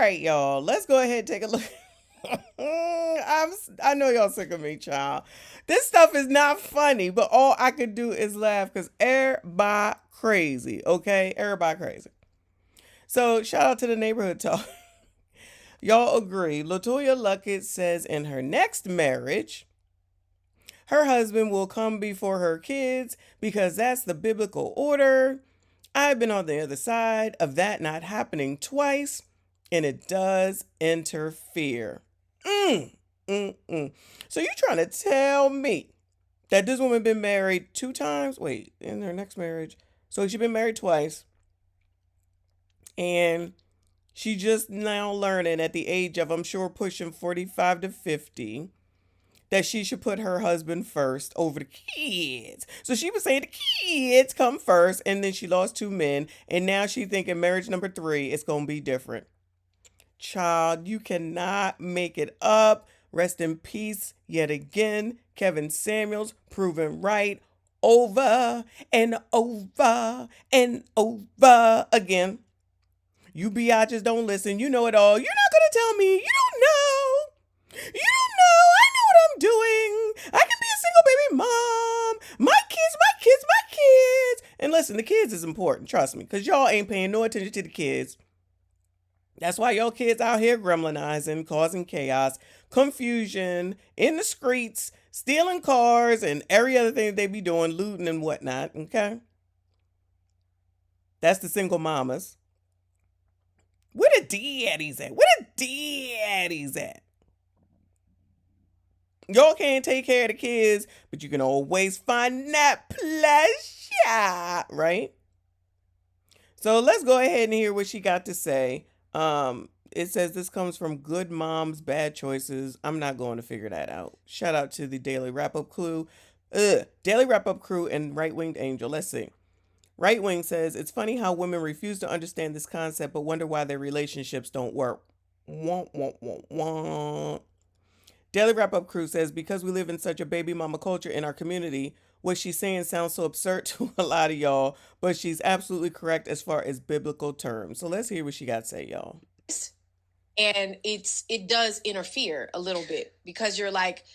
right, y'all. Let's go ahead and take a look. I know y'all sick of me, child. This stuff is not funny, but all I could do is laugh because everybody crazy, okay? Everybody crazy. So shout out to the neighborhood talk. Y'all agree. Letoya Luckett says in her next marriage, her husband will come before her kids because that's the biblical order. I've been on the other side of that not happening twice, and it does interfere. Mm, mm. So you trying to tell me that this woman been married 2 times? Wait, in her next marriage. So she been married twice. And she just now learning at the age of, I'm sure, pushing 45 to 50, that she should put her husband first over the kids. So she was saying the kids come first, and then she lost 2 men, and now she thinking marriage number 3 is going to be different. Child, you cannot make it up. Rest in peace yet again. Kevin Samuels, proven right over and over and over again. You biatches don't listen. You know it all. You're not going to tell me. You don't know. You don't know. I know what I'm doing. I can be a single baby mom. My kids, my kids, my kids. And listen, the kids is important. Trust me. Because y'all ain't paying no attention to the kids. That's why y'all kids out here gremlinizing, causing chaos, confusion in the streets, stealing cars, and every other thing they be doing, looting and whatnot, okay? That's the single mamas. Where the daddies at? Where the daddies at? Y'all can't take care of the kids, but you can always find that pleasure, right? So let's go ahead and hear what she got to say. It says this comes from Good Moms, Bad Choices. I'm not going to figure that out. Shout out to the Daily Wrap-Up Crew. Daily Wrap-Up Crew and Right Winged Angel. Let's see. Right Wing says, it's funny how women refuse to understand this concept but wonder why their relationships don't work. Womp, womp, womp, womp. Daily Wrap-Up Crew says, because we live in such a baby mama culture in our community, what she's saying sounds so absurd to a lot of y'all, but she's absolutely correct as far as biblical terms. So let's hear what she got to say, y'all. And it does interfere a little bit because you're like,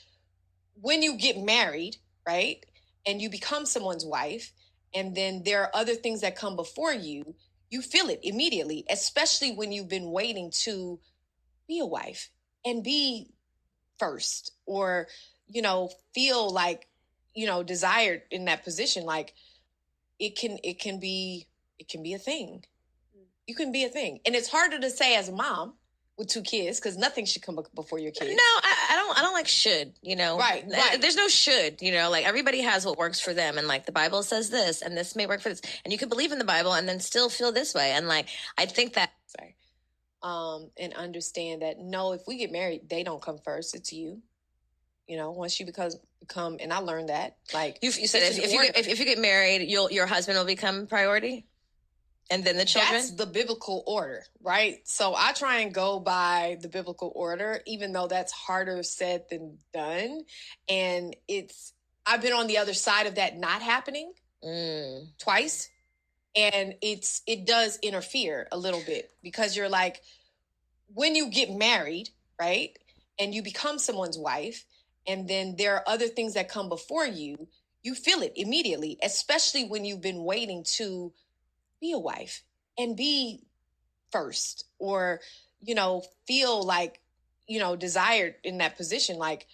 when you get married, right, and you become someone's wife, and then there are other things that come before you, you feel it immediately, especially when you've been waiting to be a wife and be first, or, feel like, desired in that position. Like it can be a thing. You can be a thing. And it's harder to say as a mom with 2 kids because nothing should come before your kids. No, I don't like should, Right. There's no should, like everybody has what works for them. And like the Bible says this, and this may work for this. And you can believe in the Bible and then still feel this way. And like, I think that, and understand that, no, if we get married, they don't come first. It's you. Once you become, and I learned that, like you said, if you get married, your husband will become priority, and then the children. That's the biblical order, right? So I try and go by the biblical order, even though that's harder said than done. And I've been on the other side of that not happening twice, and it does interfere a little bit because you're like, when you get married, right, and you become someone's wife, and then there are other things that come before you, you feel it immediately, especially when you've been waiting to be a wife and be first, or, feel like, desired in that position. Like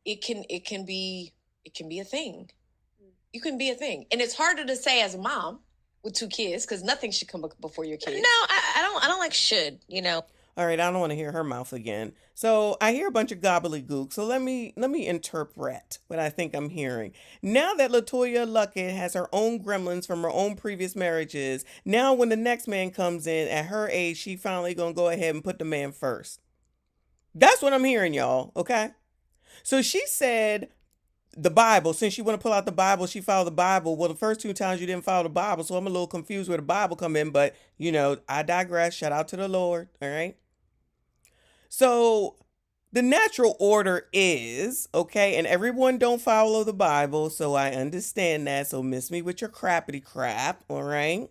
it can be a thing. You can be a thing. And it's harder to say as a mom with 2 kids because nothing should come before your kids. No, I don't like should, All right, I don't want to hear her mouth again. So I hear a bunch of gobbledygook. So let me interpret what I think I'm hearing. Now that Letoya Luckett has her own gremlins from her own previous marriages, now when the next man comes in at her age, she finally gonna go ahead and put the man first. That's what I'm hearing, y'all. Okay. So she said the Bible. Since you want to pull out the Bible, she followed the Bible. Well, the first 2 times you didn't follow the Bible, so I'm a little confused where the Bible come in. But I digress. Shout out to the Lord. All right. So the natural order is, okay, and everyone don't follow the Bible, so I understand that. So miss me with your crappity crap, all right?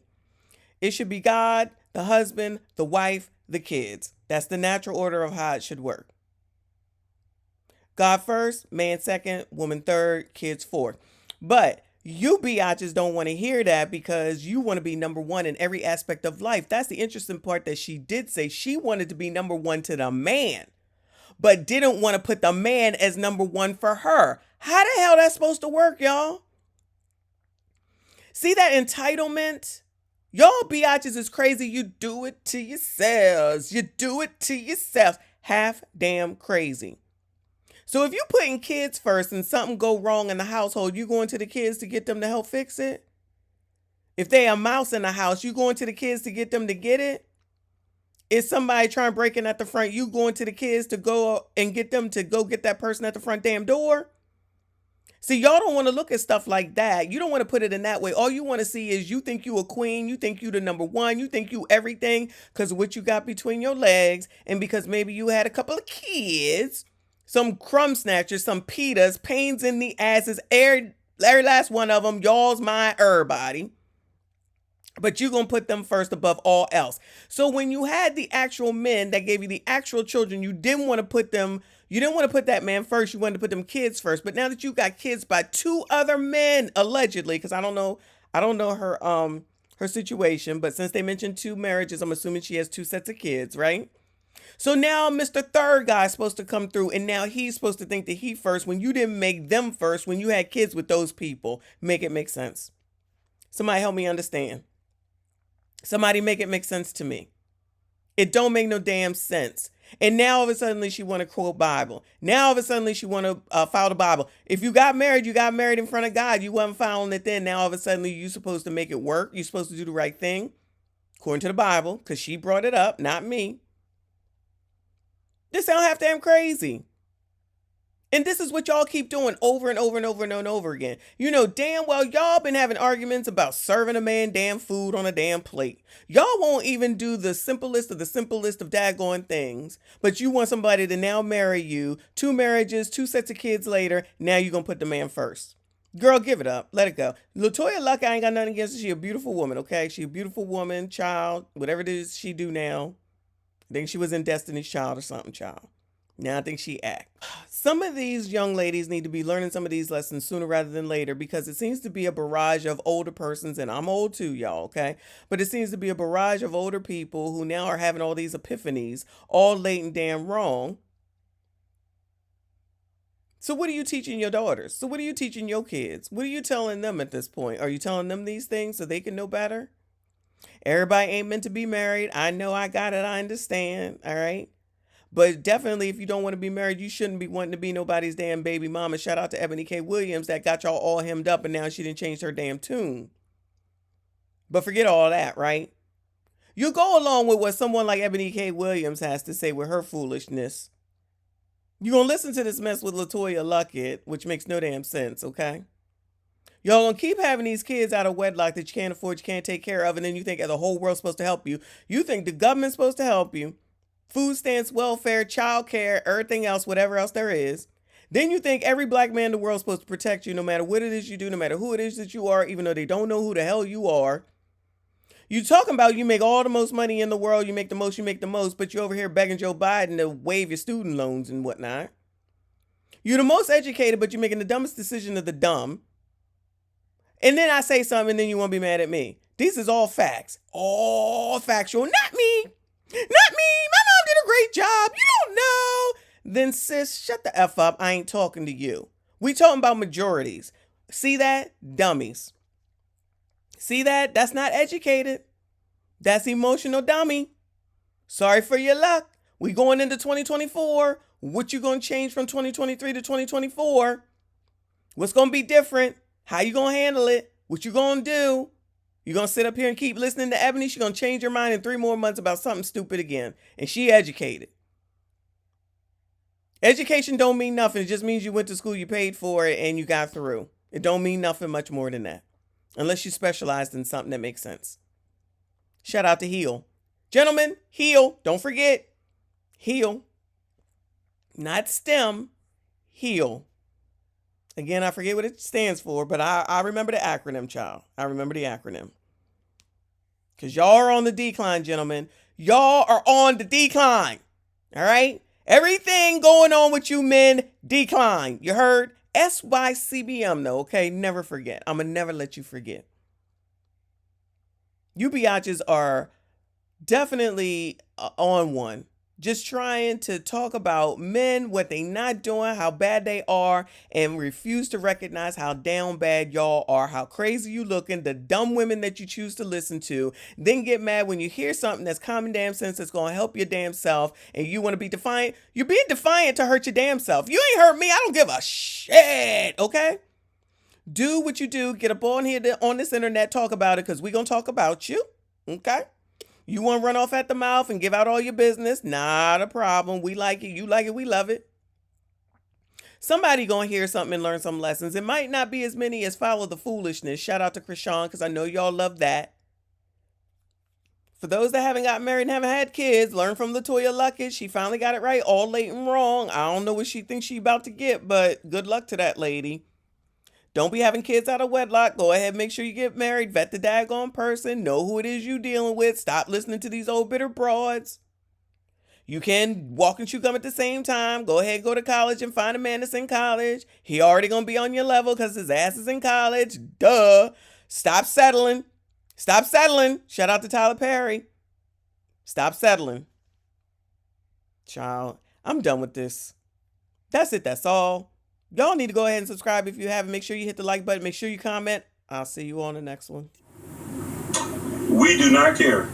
It should be God, the husband, the wife, the kids. That's the natural order of how it should work. God first, man second, woman third, kids fourth. But you biatches don't want to hear that because you want to be number one in every aspect of life. That's the interesting part that she did say. She wanted to be number one to the man, but didn't want to put the man as number one for her. How the hell that's supposed to work, y'all? See that entitlement? Y'all biatches is crazy. You do it to yourselves. You do it to yourselves. Half damn crazy. So if you putting kids first and something go wrong in the household, you going to the kids to get them to help fix it? If they a mouse in the house, you going to the kids to get them to get it? Is somebody trying to break in at the front, you going to the kids to go and get them to go get that person at the front damn door? See, y'all don't want to look at stuff like that. You don't want to put it in that way. All you want to see is you think you a queen. You think you the number one. You think you everything because of what you got between your legs and because maybe you had a couple of kids. Some crumb snatchers, some pitas, pains in the asses, every last one of them, y'all's mine, everybody. But you're going to put them first above all else. So when you had the actual men that gave you the actual children, you didn't want to put that man first. You wanted to put them kids first. But now that you got kids by two other men, allegedly, because I don't know her situation, but since they mentioned 2 marriages, I'm assuming she has 2 sets of kids, right? So now Mr. Third Guy is supposed to come through and now he's supposed to think that he first when you didn't make them first, when you had kids with those people. Make it make sense. Somebody help me understand. Somebody make it make sense to me. It don't make no damn sense. And now all of a sudden she want to quote Bible. Now all of a sudden she want to file the Bible. If you got married in front of God. You wasn't filing it then. Now all of a sudden you supposed to make it work. You're supposed to do the right thing. According to the Bible, because she brought it up, not me. This sound half damn crazy. And this is what y'all keep doing over and over and over and over again. You know damn well y'all been having arguments about serving a man damn food on a damn plate. Y'all won't even do the simplest of daggone things. But you want somebody to now marry you. 2 marriages, 2 sets of kids later. Now you're going to put the man first. Girl, give it up. Let it go. Letoya Luckett, I ain't got nothing against her. She a beautiful woman, okay? She a beautiful woman, child, whatever it is she do now. I think she was in Destiny's Child or something, child. Now I think she act. Some of these young ladies need to be learning some of these lessons sooner rather than later because it seems to be a barrage of older persons, and I'm old too, y'all, okay? But it seems to be a barrage of older people who now are having all these epiphanies, all late and damn wrong. So what are you teaching your daughters? So what are you teaching your kids? What are you telling them at this point? Are you telling them these things so they can know better? Everybody ain't meant to be married. I know, I got it. I understand. All right. But definitely, if you don't want to be married, you shouldn't be wanting to be nobody's damn baby mama. Shout out to Ebony K. Williams that got y'all all hemmed up and now she didn't change her damn tune. But forget all that, right? You go along with what someone like Ebony K. Williams has to say with her foolishness. You're going to listen to this mess with Letoya Luckett, which makes no damn sense, okay? Y'all gonna keep having these kids out of wedlock that you can't afford, you can't take care of, and then you think the whole world's supposed to help you. You think the government's supposed to help you. Food stamps, welfare, child care, everything else, whatever else there is. Then you think every black man in the world is supposed to protect you no matter what it is you do, no matter who it is that you are, even though they don't know who the hell you are. You talking about you make all the most money in the world, you make the most, but you over here begging Joe Biden to waive your student loans and whatnot. You're the most educated, but you're making the dumbest decision of the dumb. And then I say something and then you want to be mad at me. These is all facts. All factual. Not me. Not me. My mom did a great job. You don't know. Then sis, shut the F up. I ain't talking to you. We talking about majorities. See that? Dummies. See that? That's not educated. That's emotional dummy. Sorry for your luck. We going into 2024. What you going to change from 2023 to 2024? What's going to be different? How you going to handle it? What you going to do? You going to sit up here and keep listening to Ebony? She going to change her mind in 3 more months about something stupid again. And she educated. Education don't mean nothing. It just means you went to school, you paid for it, and you got through. It don't mean nothing much more than that. Unless you specialized in something that makes sense. Shout out to HEAL. Gentlemen, HEAL. Don't forget. HEAL. Not STEM. HEAL. Again, I forget what it stands for, but I remember the acronym, child. I remember the acronym. Because y'all are on the decline, gentlemen. Y'all are on the decline. All right? Everything going on with you men, decline. You heard? SYCBM though, okay? Never forget. I'm going to never let you forget. You biatches are definitely on one. Just trying to talk about men, what they not doing, how bad they are, and refuse to recognize how down bad y'all are, how crazy you looking, the dumb women that you choose to listen to, then get mad when you hear something that's common damn sense that's going to help your damn self, and you want to be defiant. You're being defiant to hurt your damn self. You ain't hurt me. I don't give a shit, okay? Do what you do. Get up on here on this internet, talk about it, because we're going to talk about you, okay? You want to run off at the mouth and give out all your business? Not a problem. We like it. You like it. We love it. Somebody going to hear something and learn some lessons. It might not be as many as follow the foolishness. Shout out to Krishan because I know y'all love that. For those that haven't got married and haven't had kids, learn from Letoya Luckett. She finally got it right. All late and wrong. I don't know what she thinks she about to get, but good luck to that lady. Don't be having kids out of wedlock. Go ahead, make sure you get married. Vet the daggone person. Know who it is you dealing with. Stop listening to these old bitter broads. You can walk and chew gum at the same time. Go ahead, go to college and find a man that's in college. He already gonna be on your level because his ass is in college. Duh. Stop settling. Stop settling. Shout out to Tyler Perry. Stop settling. Child, I'm done with this. That's it. That's all. Y'all need to go ahead and subscribe if you haven't. Make sure you hit the like button. Make sure you comment. I'll see you on the next one. We do not care.